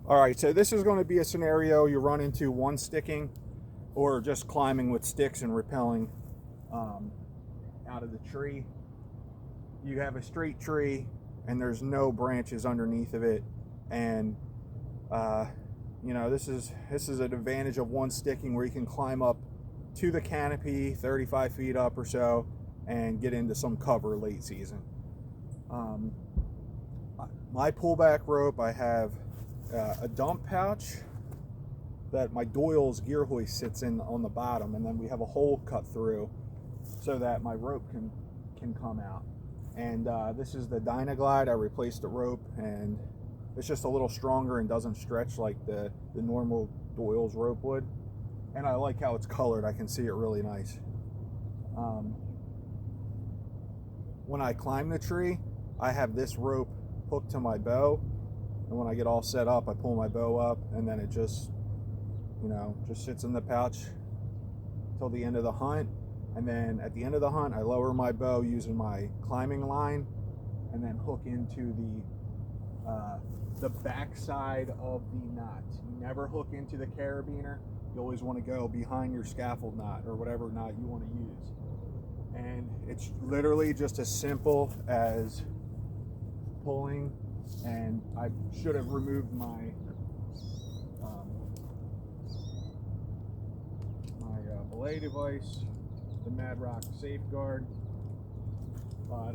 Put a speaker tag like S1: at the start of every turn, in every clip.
S1: All right, so this is going to be a scenario you run into one sticking or just climbing with sticks and rappelling out of the tree. You have a straight tree and there's no branches underneath of it, and you know, this is an advantage of one sticking where you can climb up to the canopy 35 feet up or so and get into some cover late season. My pullback rope, I have a dump pouch that my Doyle's gear hoist sits in on the bottom, and then we have a hole cut through so that my rope can come out. And this is the Dynaglide. I replaced the rope, and it's just a little stronger and doesn't stretch like the normal Doyle's rope would. And I like how it's colored. I can see it really nice. When I climb the tree, I have this rope hooked to my bow, and when I get all set up, I pull my bow up, and then it just, you know, just sits in the pouch till the end of the hunt. And then at the end of the hunt, I lower my bow using my climbing line, and then hook into the back side of the knot. You never hook into the carabiner. You always want to go behind your scaffold knot or whatever knot you want to use. And it's literally just as simple as pulling. And I should have removed my belay device, the Mad Rock Safeguard, but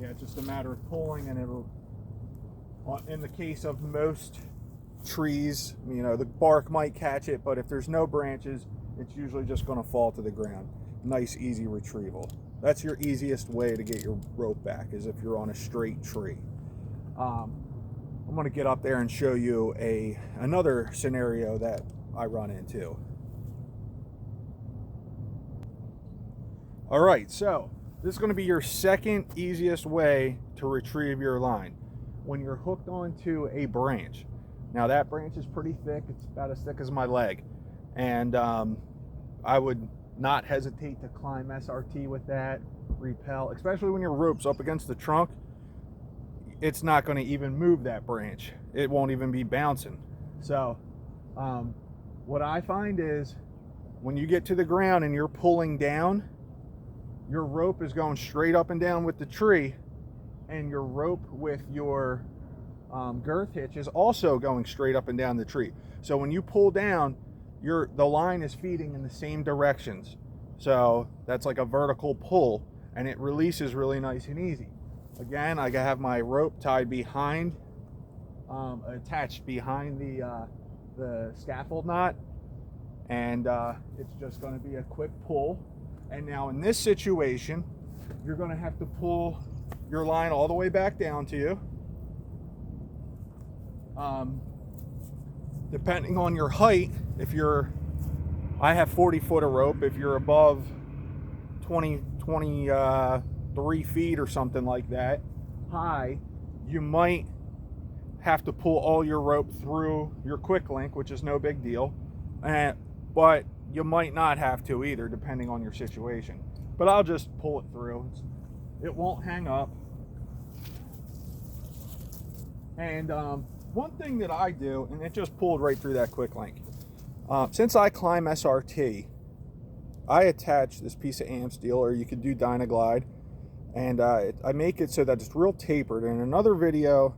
S1: yeah, it's just a matter of pulling, and it'll, in the case of most trees, you know, the bark might catch it, but if there's no branches, it's usually just going to fall to the ground. Nice, easy retrieval. That's your easiest way to get your rope back, is if you're on a straight tree. I'm going to get up there and show you another scenario that I run into. All right, so this is going to be your second easiest way to retrieve your line. When you're hooked onto a branch. Now that branch is pretty thick. It's about as thick as my leg. And I would not hesitate to climb SRT with that, rappel, especially when your rope's up against the trunk. It's not going to even move that branch. It won't even be bouncing. So what I find is when you get to the ground and you're pulling down, your rope is going straight up and down with the tree, and your rope with your girth hitch is also going straight up and down the tree. So when you pull down, the line is feeding in the same directions. So that's like a vertical pull, and it releases really nice and easy. Again, I have my rope tied behind, attached behind the scaffold knot, and it's just going to be a quick pull. And now in this situation, you're going to have to pull your line all the way back down to you. Depending on your height, I have 40 foot of rope. If you're above 23 feet or something like that high, you might have to pull all your rope through your quick link, which is no big deal. But you might not have to either, depending on your situation. But I'll just pull it through. It won't hang up. And one thing that I do, and it just pulled right through that quick link. Since I climb SRT, I attach this piece of AM steel, or you could do Dynaglide, and I make it so that it's real tapered. In another video,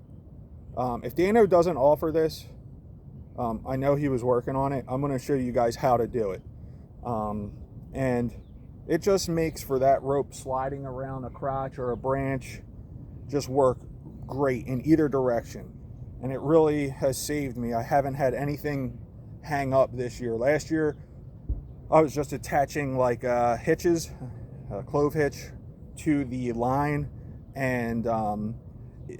S1: if Dano doesn't offer this, I know he was working on it. I'm going to show you guys how to do it. And it just makes for that rope sliding around a crotch or a branch just work great in either direction. And it really has saved me. I haven't had anything hang up this year. Last year, I was just attaching like hitches, a clove hitch to the line, and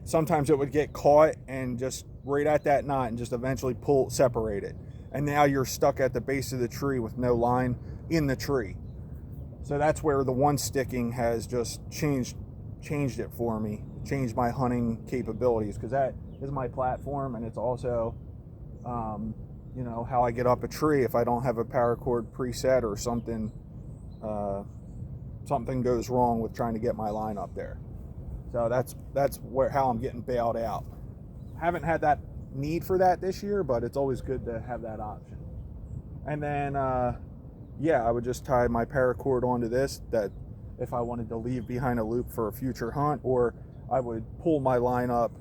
S1: sometimes it would get caught and just right at that knot and just eventually separate it. And now you're stuck at the base of the tree with no line in the tree. So that's where the one sticking has just changed it for me, changed my hunting capabilities, because that is my platform, and it's also you know, how I get up a tree if I don't have a paracord preset or something goes wrong with trying to get my line up there. So that's how I'm getting bailed out. Haven't had that need for that this year, but it's always good to have that option. And then, yeah, I would just tie my paracord onto this, that if I wanted to leave behind a loop for a future hunt, or I would pull my line up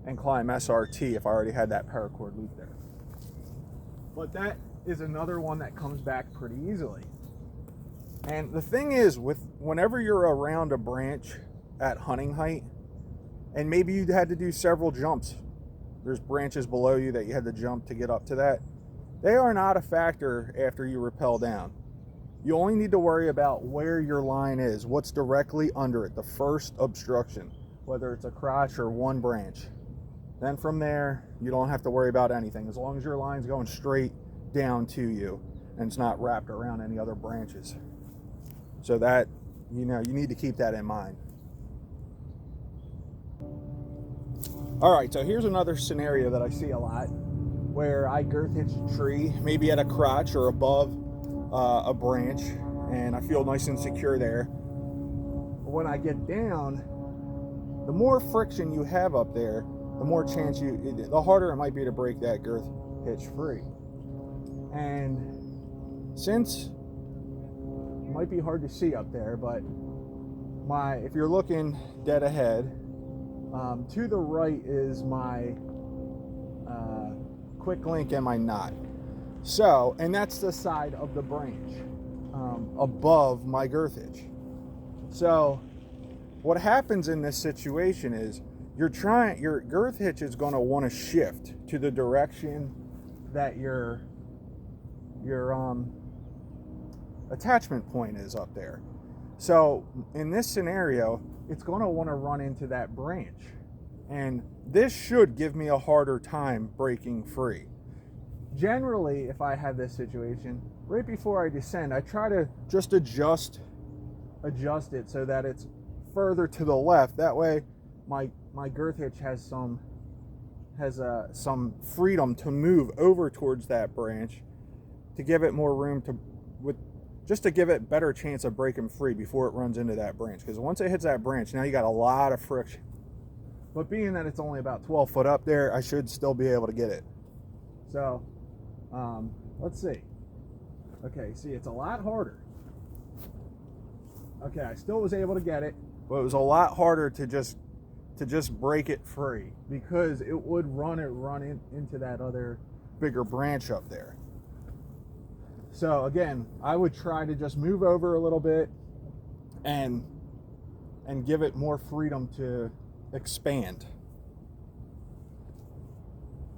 S1: and climb SRT if I already had that paracord loop there. But that is another one that comes back pretty easily. And the thing is, whenever you're around a branch at hunting height, and maybe you had to do several jumps, there's branches below you that you had to jump to get up to that, they are not a factor after you rappel down. You only need to worry about where your line is, what's directly under it, the first obstruction, whether it's a crotch or one branch. Then from there, you don't have to worry about anything, as long as your line's going straight down to you and it's not wrapped around any other branches. So that, you need to keep that in mind. All right, so here's another scenario that I see a lot, where I girth hitch a tree, maybe at a crotch or above a branch, and I feel nice and secure there. But when I get down, the more friction you have up there, the more chance the harder it might be to break that girth hitch free. And since it might be hard to see up there, but if you're looking dead ahead, to the right is my quick link and my knot. So, and that's the side of the branch above my girth hitch. So what happens in this situation is your girth hitch is going to want to shift to the direction that your attachment point is up there. So in this scenario, it's going to want to run into that branch, and this should give me a harder time breaking free. Generally, if I have this situation, right before I descend, I try to just adjust it so that it's further to the left. That way my girth hitch has some freedom to move over towards that branch, to give it more room just to give it better chance of breaking free before it runs into that branch. Because once it hits that branch, now you got a lot of friction. But being that it's only about 12 foot up there, I should still be able to get it. So let's see. Okay, see, it's a lot harder. Okay, I still was able to get it, but it was a lot harder to just break it free, because it would run into that other bigger branch up there. So again, I would try to just move over a little bit and give it more freedom to expand.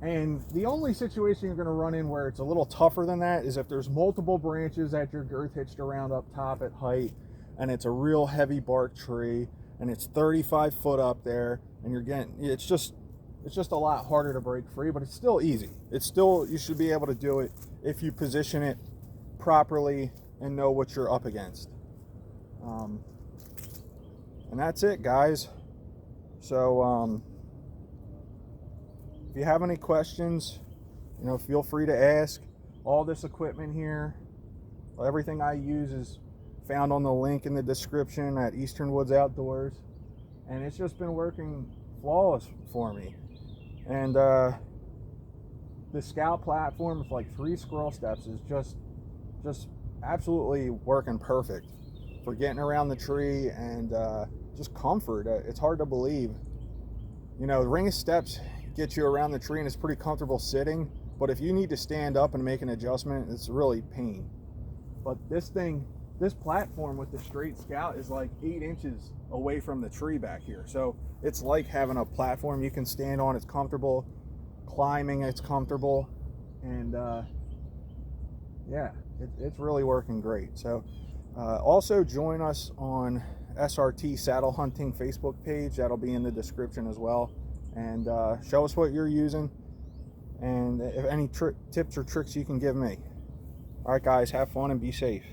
S1: And the only situation you're going to run in where it's a little tougher than that is if there's multiple branches that you're girth hitched around up top at height, and it's a real heavy bark tree, and it's 35 foot up there, and it's just a lot harder to break free, but it's still easy. You should be able to do it if you position it properly and know what you're up against. And that's it, guys. So if you have any questions, feel free to ask. All this equipment here, everything I use is found on the link in the description at Eastern Woods Outdoors, and it's just been working flawless for me. And the Scout platform with like 3 scroll steps is just absolutely working perfect for getting around the tree, and just comfort. It's hard to believe. The ring of steps gets you around the tree and it's pretty comfortable sitting, but if you need to stand up and make an adjustment, it's really pain. But this platform with the straight Scout is like 8 inches away from the tree back here, so it's like having a platform you can stand on. It's comfortable climbing, it's comfortable, and yeah, it's really working great. So also join us on SRT Saddle Hunting Facebook page. That'll be in the description as well, and show us what you're using, and if any tips or tricks you can give me. All right, guys, have fun and be safe.